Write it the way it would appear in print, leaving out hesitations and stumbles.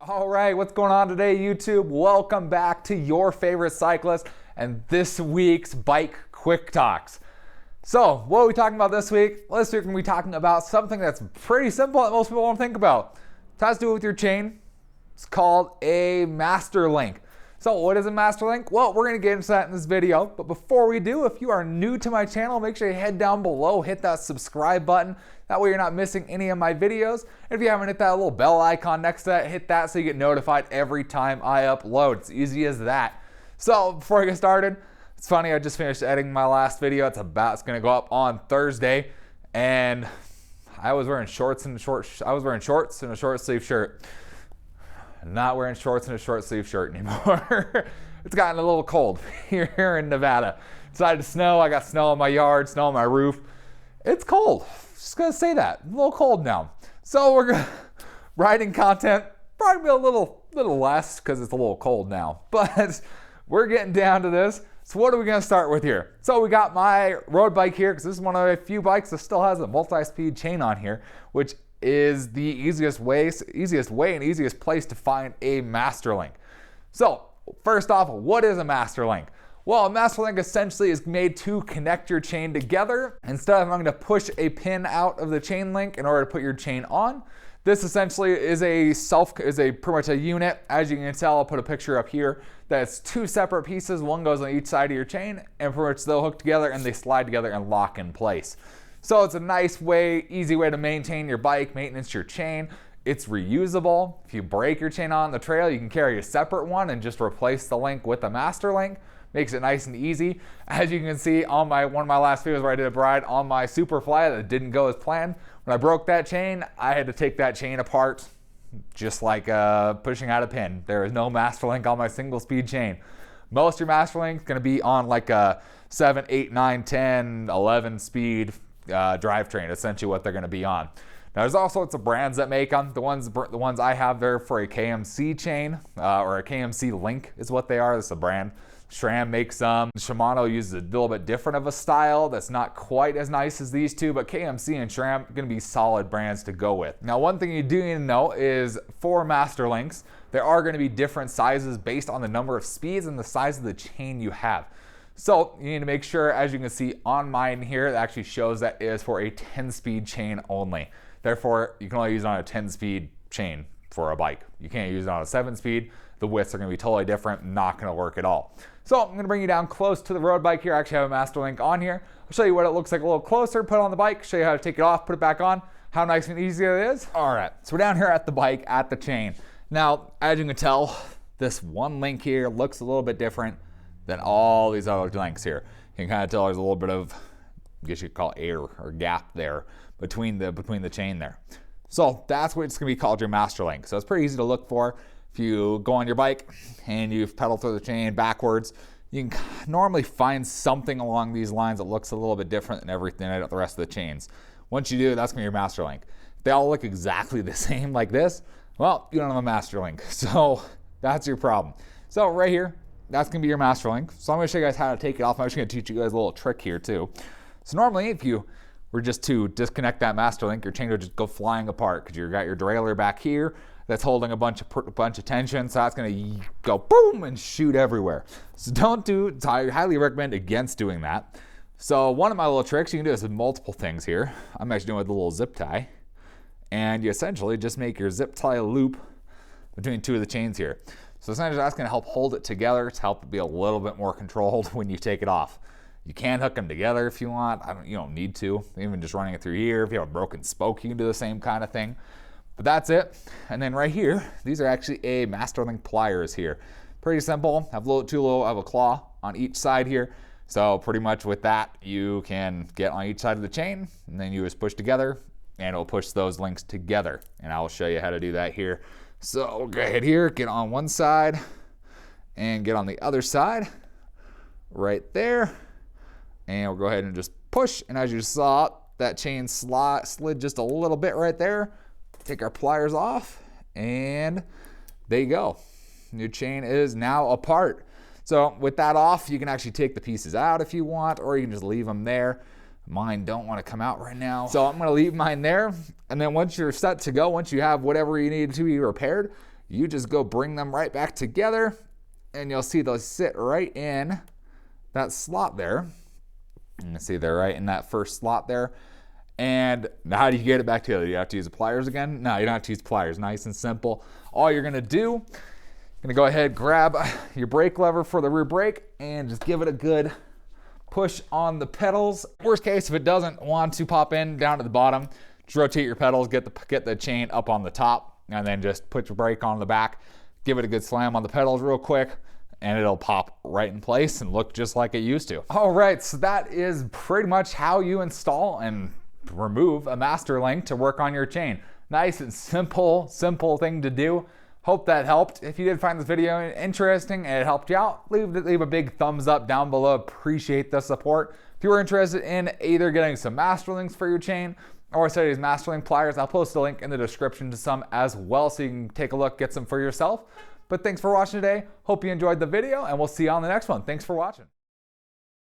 All right, what's going on today, YouTube? Welcome back to your favorite cyclist and this week's Bike Quick Talks. So, what are we talking about this week? Well, this week we're going to be talking about something that's pretty simple that most people don't think about. It has to do with your chain. It's called a master link. So, what is a master link? Well, we're going to get into that in this video. But before we do, if you are new to my channel, make sure you head down below, hit that subscribe button. That way you're not missing any of my videos. And if you haven't hit that little bell icon next to that, hit that so you get notified every time I upload. It's easy as that. So before I get started, it's funny, I just finished editing my last video. It's gonna go up on Thursday. And I was wearing shorts and a short sleeve shirt. I'm not wearing shorts and a short sleeve shirt anymore. It's gotten a little cold here in Nevada. Decided to snow. I got snow in my yard, snow on my roof. It's cold. Just gonna say that. A little cold now. So we're gonna writing content probably be a little less because it's a little cold now. But we're getting down to this. So what are we gonna start with here? So we got my road bike here because this is one of a few bikes that still has a multi-speed chain on here, which is the easiest way and easiest place to find a master link. So first off, what is a master link? Well, a master link essentially is made to connect your chain together. Instead of having to push a pin out of the chain link in order to put your chain on, this essentially is pretty much a unit. As you can tell, I'll put a picture up here. That's two separate pieces. One goes on each side of your chain, and pretty much they'll hook together and they slide together and lock in place. So it's a nice way, easy way to maintain your bike, maintenance your chain. It's reusable. If you break your chain on the trail, you can carry a separate one and just replace the link with a master link. Makes it nice and easy. As you can see on one of my last videos where I did a ride on my Superfly that didn't go as planned, when I broke that chain, I had to take that chain apart just like pushing out a pin. There is no master link on my single speed chain. Most of your master link is going to be on like a 7, 8, 9, 10, 11 speed drivetrain, essentially what they're going to be on. Now there's all sorts of brands that make them. The ones I have there for a KMC chain or a KMC link is what they are. This is a brand. SRAM makes some. Shimano uses a little bit different of a style that's not quite as nice as these two, but KMC and SRAM are going to be solid brands to go with. Now, one thing you do need to know is for master links, there are going to be different sizes based on the number of speeds and the size of the chain you have. So you need to make sure, as you can see on mine here, it actually shows that it is for a 10-speed chain only. Therefore, you can only use it on a 10-speed chain for a bike. You can't use it on a 7-speed. The widths are going to be totally different, not going to work at all. So I'm going to bring you down close to the road bike here. I actually have a master link on here. I'll show you what it looks like a little closer, put it on the bike, show you how to take it off, put it back on, how nice and easy it is. All right, so we're down here at the bike, at the chain. Now, as you can tell, this one link here looks a little bit different than all these other links here. You can kind of tell there's a little bit of, I guess you could call it air or gap there between the chain there. So that's what it's going to be called, your master link. So it's pretty easy to look for. If you go on your bike and you pedal through the chain backwards, you can normally find something along these lines that looks a little bit different than everything the rest of the chains. Once you do, that's going to be your master link. If they all look exactly the same like this, well, you don't have a master link. So that's your problem. So right here, that's going to be your master link. So I'm going to show you guys how to take it off. I'm actually going to teach you guys a little trick here too. So normally, if you were just to disconnect that master link, your chain would just go flying apart because you've got your derailleur back here that's holding a bunch of tension, so that's going to go boom and shoot everywhere. So I highly recommend against doing that. So one of my little tricks you can do is with multiple things here. I'm actually doing with a little zip tie, and you essentially just make your zip tie loop between two of the chains here. So essentially that's going to help hold it together to help it be a little bit more controlled when you take it off. You can hook them together if you want. You don't need to. Even just running it through here. If you have a broken spoke, you can do the same kind of thing. But that's it. And then right here, these are actually a master link pliers here. Pretty simple. Have a claw on each side here. So pretty much with that, you can get on each side of the chain, and then you just push together, and it'll push those links together. And I'll show you how to do that here. So we'll go ahead here, get on one side, and get on the other side, right there. And we'll go ahead and just push. And as you saw, that chain slid just a little bit right there. Take our pliers off, and there you go. Your chain is now apart. So with that off, you can actually take the pieces out if you want, or you can just leave them there. Mine don't want to come out right now, so I'm going to leave mine there. And then once you're set to go, once you have whatever you need to be repaired, you just go bring them right back together, and you'll see they'll sit right in that slot there. You can see they're right in that first slot there. And how do you get it back together? You have to use the pliers again? No, you don't have to use pliers. Nice and simple. All you're gonna do, you're gonna go ahead, grab your brake lever for the rear brake and just give it a good push on the pedals. Worst case, if it doesn't want to pop in down to the bottom, just rotate your pedals, get the chain up on the top, and then just put your brake on the back, give it a good slam on the pedals real quick, and it'll pop right in place and look just like it used to. All right, so that is pretty much how you install and remove a master link to work on your chain. Nice and simple thing to do. Hope that helped. If you did find this video interesting and it helped you out, leave a big thumbs up down below. Appreciate the support. If you were interested in either getting some master links for your chain or say these master link pliers, I'll post a link in the description to some as well so you can take a look, get some for yourself. But thanks for watching today. Hope you enjoyed the video, and we'll see you on the next one. Thanks for watching.